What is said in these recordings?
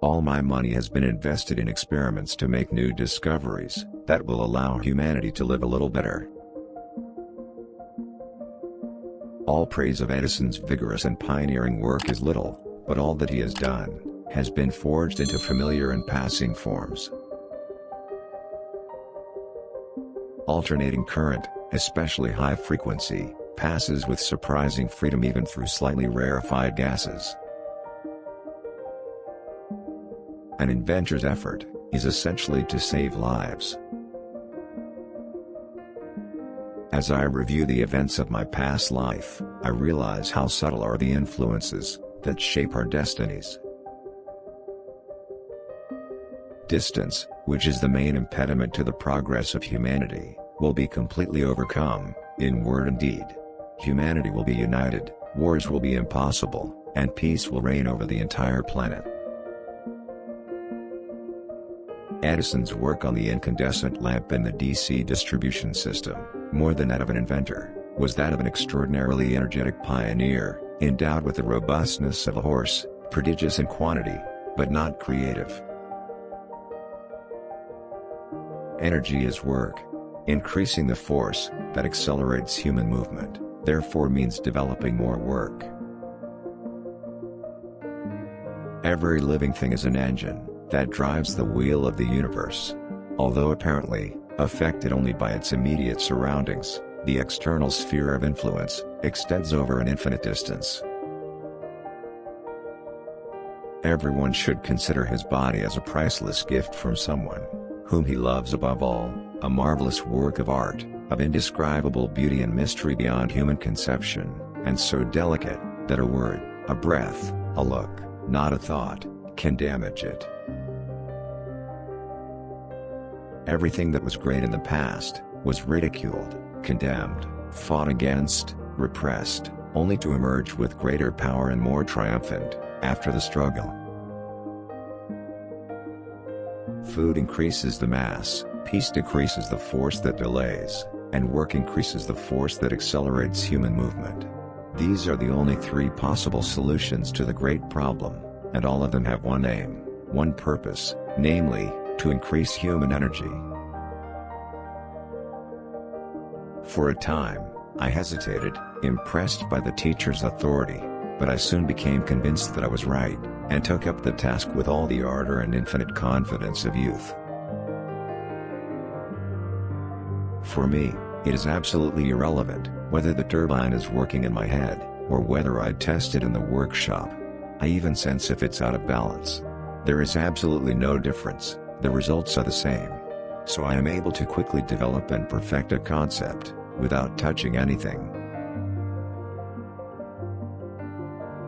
All my money has been invested in experiments to make new discoveries that will allow humanity to live a little better. All praise of Edison's vigorous and pioneering work is little, but all that he has done has been forged into familiar and passing forms. Alternating current, especially high frequency, passes with surprising freedom even through slightly rarefied gases. An inventor's effort is essentially to save lives. As I review the events of my past life, I realize how subtle are the influences that shape our destinies. Distance, which is the main impediment to the progress of humanity, will be completely overcome, in word and deed. Humanity will be united, wars will be impossible, and peace will reign over the entire planet. Edison's work on the incandescent lamp and the DC distribution system, more than that of an inventor, was that of an extraordinarily energetic pioneer, endowed with the robustness of a horse, prodigious in quantity, but not creative. Energy is work. Increasing the force that accelerates human movement, therefore means developing more work. Every living thing is an engine that drives the wheel of the universe. Although apparently affected only by its immediate surroundings, the external sphere of influence extends over an infinite distance. Everyone should consider his body as a priceless gift from someone whom he loves above all, a marvelous work of art, of indescribable beauty and mystery beyond human conception, and so delicate that a word, a breath, a look, not a thought, can damage it. Everything that was great in the past was ridiculed, condemned, fought against, repressed, only to emerge with greater power and more triumphant after the struggle. Food increases the mass, peace decreases the force that delays, and work increases the force that accelerates human movement. These are the only three possible solutions to the great problem, and all of them have one aim, one purpose, namely, to increase human energy. For a time, I hesitated, impressed by the teacher's authority, but I soon became convinced that I was right, and took up the task with all the ardor and infinite confidence of youth. For me, it is absolutely irrelevant whether the turbine is working in my head, or whether I test it in the workshop. I even sense if it's out of balance. There is absolutely no difference, the results are the same. So I am able to quickly develop and perfect a concept, without touching anything.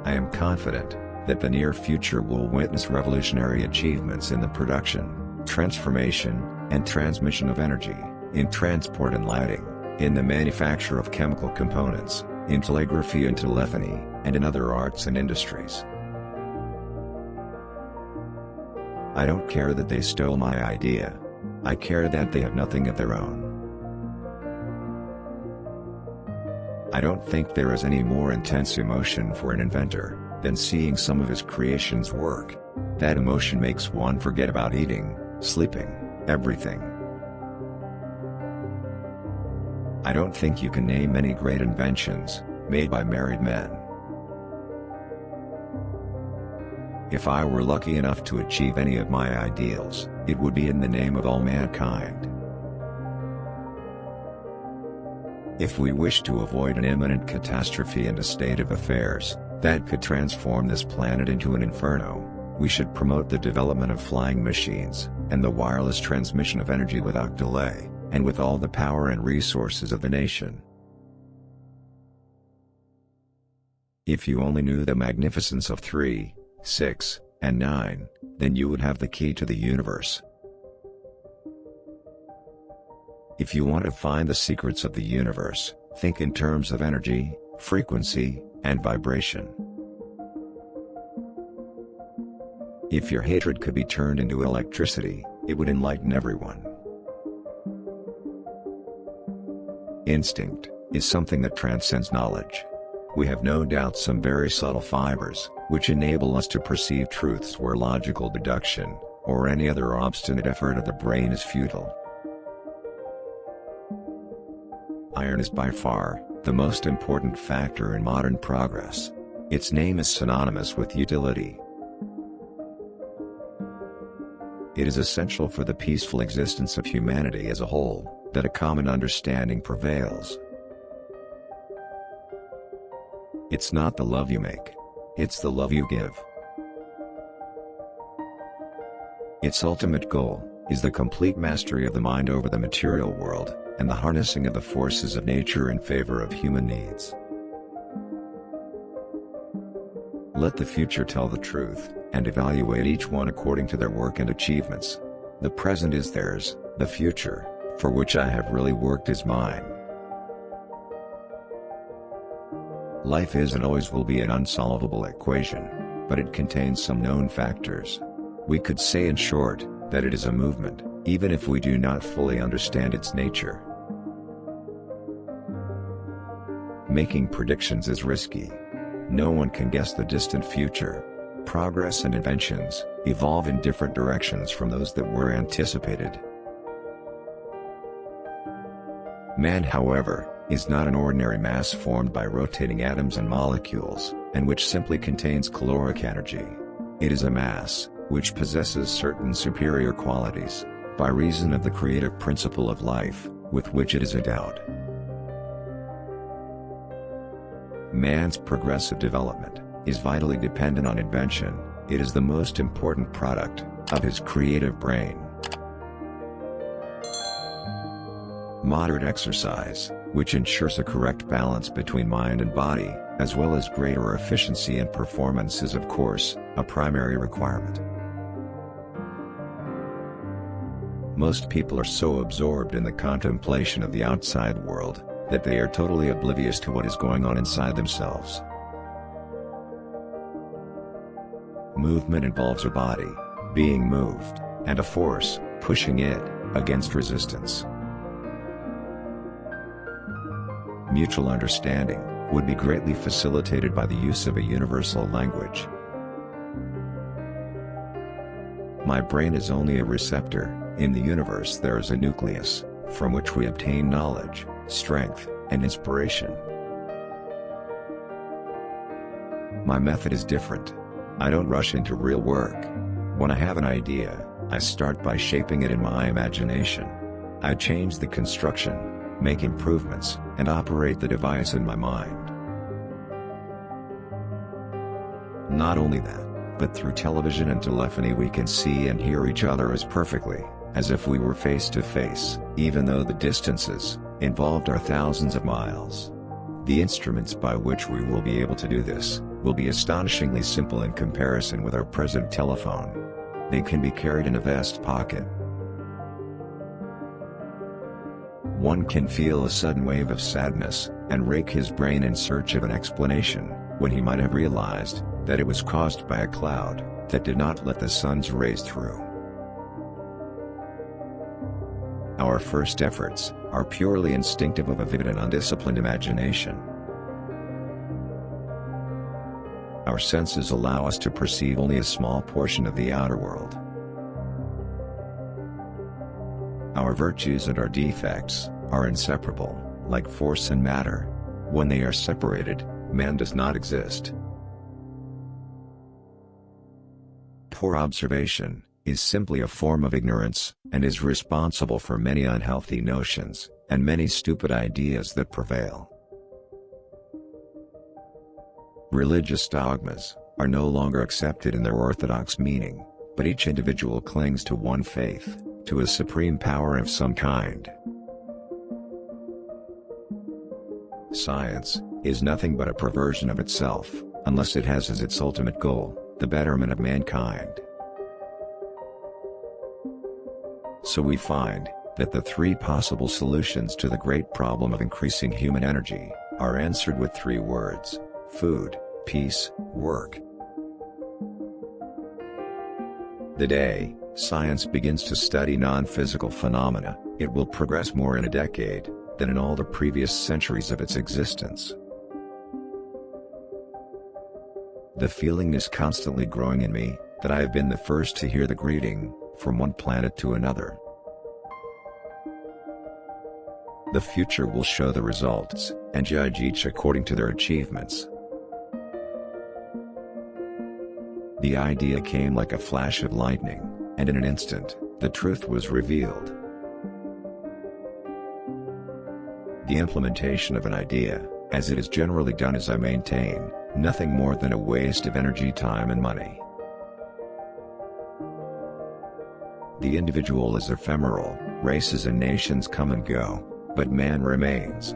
I am confident that the near future will witness revolutionary achievements in the production, transformation, and transmission of energy, in transport and lighting, in the manufacture of chemical components, in telegraphy and telephony, and in other arts and industries. I don't care that they stole my idea. I care that they have nothing of their own. I don't think there is any more intense emotion for an inventor than seeing some of his creations work. That emotion makes one forget about eating, sleeping, everything. I don't think you can name any great inventions made by married men. If I were lucky enough to achieve any of my ideals, it would be in the name of all mankind. If we wish to avoid an imminent catastrophe and a state of affairs that could transform this planet into an inferno, we should promote the development of flying machines, and the wireless transmission of energy without delay, and with all the power and resources of the nation. If you only knew the magnificence of 3, 6, and 9, then you would have the key to the universe. If you want to find the secrets of the universe, think in terms of energy, frequency, and vibration. If your hatred could be turned into electricity, it would enlighten everyone. Instinct is something that transcends knowledge. We have no doubt some very subtle fibers which enable us to perceive truths where logical deduction, or any other obstinate effort of the brain is futile. Iron is by far the most important factor in modern progress. Its name is synonymous with utility. It is essential for the peaceful existence of humanity as a whole, that a common understanding prevails. It's not the love you make. It's the love you give. Its ultimate goal is the complete mastery of the mind over the material world, and the harnessing of the forces of nature in favor of human needs. Let the future tell the truth, and evaluate each one according to their work and achievements. The present is theirs, the future, for which I have really worked, is mine. Life is and always will be an unsolvable equation, but it contains some known factors. We could say in short, that it is a movement, even if we do not fully understand its nature. Making predictions is risky. No one can guess the distant future. Progress and inventions evolve in different directions from those that were anticipated. Man, however, is not an ordinary mass formed by rotating atoms and molecules, and which simply contains caloric energy. It is a mass which possesses certain superior qualities, by reason of the creative principle of life, with which it is endowed. Man's progressive development is vitally dependent on invention. It is the most important product of his creative brain. Moderate exercise, which ensures a correct balance between mind and body, as well as greater efficiency and performance, is of course a primary requirement. Most people are so absorbed in the contemplation of the outside world, that they are totally oblivious to what is going on inside themselves. Movement involves a body being moved, and a force pushing it against resistance. Mutual understanding would be greatly facilitated by the use of a universal language. My brain is only a receptor. In the universe there is a nucleus, from which we obtain knowledge, strength, and inspiration. My method is different. I don't rush into real work. When I have an idea, I start by shaping it in my imagination. I change the construction, make improvements, and operate the device in my mind. Not only that, but through television and telephony we can see and hear each other as perfectly as if we were face to face, even though the distances involved are thousands of miles. The instruments by which we will be able to do this will be astonishingly simple in comparison with our present telephone. They can be carried in a vest pocket. One can feel a sudden wave of sadness, and rake his brain in search of an explanation, when he might have realized that it was caused by a cloud that did not let the sun's rays through. Our first efforts are purely instinctive of a vivid and undisciplined imagination. Our senses allow us to perceive only a small portion of the outer world. Our virtues and our defects are inseparable, like force and matter. When they are separated, man does not exist. Poor observation is simply a form of ignorance, and is responsible for many unhealthy notions, and many stupid ideas that prevail. Religious dogmas are no longer accepted in their orthodox meaning, but each individual clings to one faith, to a supreme power of some kind. Science is nothing but a perversion of itself, unless it has as its ultimate goal the betterment of mankind. So we find that the three possible solutions to the great problem of increasing human energy are answered with three words: food, peace, work. The day science begins to study non-physical phenomena, it will progress more in a decade than in all the previous centuries of its existence. The feeling is constantly growing in me, that I have been the first to hear the greeting, from one planet to another. The future will show the results, and judge each according to their achievements. The idea came like a flash of lightning, and in an instant, the truth was revealed. The implementation of an idea, as it is generally done, is, I maintain, nothing more than a waste of energy, time and money. The individual is ephemeral, races and nations come and go, but man remains.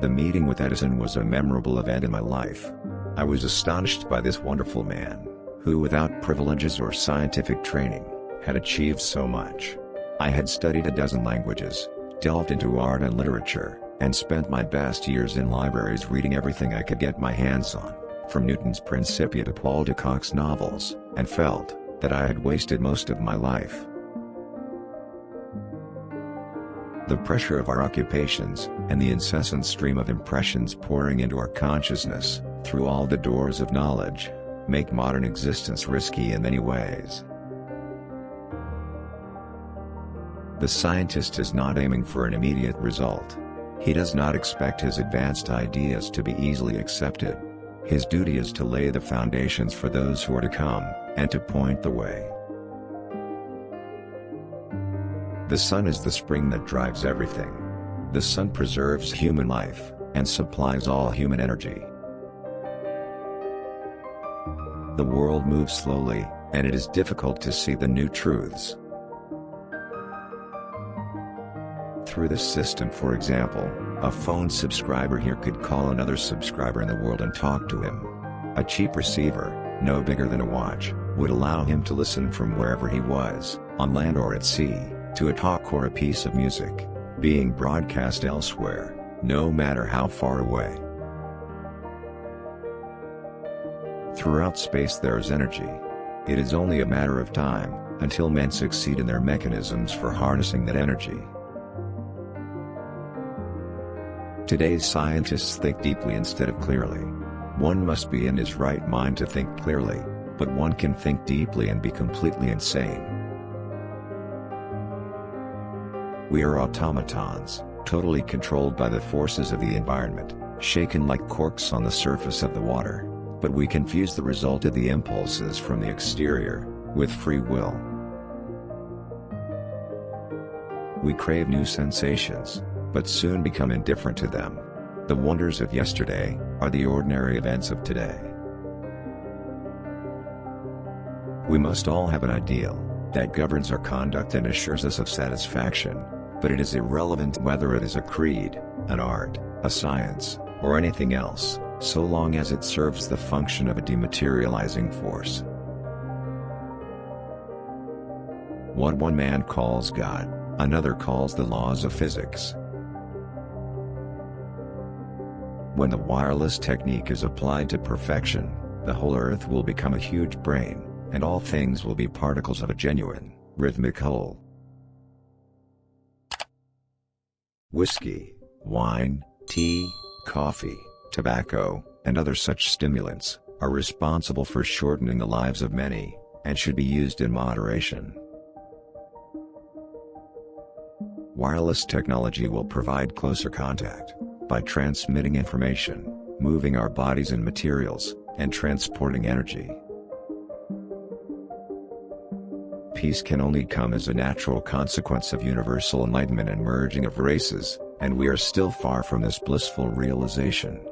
The meeting with Edison was a memorable event in my life. I was astonished by this wonderful man, who without privileges or scientific training, had achieved so much. I had studied a dozen languages, delved into art and literature, and spent my best years in libraries reading everything I could get my hands on, from Newton's Principia to Paul de Kock's novels, and felt that I had wasted most of my life. The pressure of our occupations, and the incessant stream of impressions pouring into our consciousness, through all the doors of knowledge, make modern existence risky in many ways. The scientist is not aiming for an immediate result. He does not expect his advanced ideas to be easily accepted. His duty is to lay the foundations for those who are to come, and to point the way. The sun is the spring that drives everything. The sun preserves human life, and supplies all human energy. The world moves slowly, and it is difficult to see the new truths. Through this system, for example, a phone subscriber here could call another subscriber in the world and talk to him. A cheap receiver, no bigger than a watch, would allow him to listen from wherever he was, on land or at sea, to a talk or a piece of music, being broadcast elsewhere, no matter how far away. Throughout space there is energy. It is only a matter of time, until men succeed in their mechanisms for harnessing that energy. Today's scientists think deeply instead of clearly. One must be in his right mind to think clearly, but one can think deeply and be completely insane. We are automatons, totally controlled by the forces of the environment, shaken like corks on the surface of the water, but we confuse the result of the impulses from the exterior, with free will. We crave new sensations, but soon become indifferent to them. The wonders of yesterday are the ordinary events of today. We must all have an ideal that governs our conduct and assures us of satisfaction, but it is irrelevant whether it is a creed, an art, a science, or anything else, so long as it serves the function of a dematerializing force. What one man calls God, another calls the laws of physics. When the wireless technique is applied to perfection, the whole Earth will become a huge brain, and all things will be particles of a genuine, rhythmic whole. Whiskey, wine, tea, coffee, tobacco, and other such stimulants, are responsible for shortening the lives of many, and should be used in moderation. Wireless technology will provide closer contact, by transmitting information, moving our bodies and materials, and transporting energy. Peace can only come as a natural consequence of universal enlightenment and merging of races, and we are still far from this blissful realization.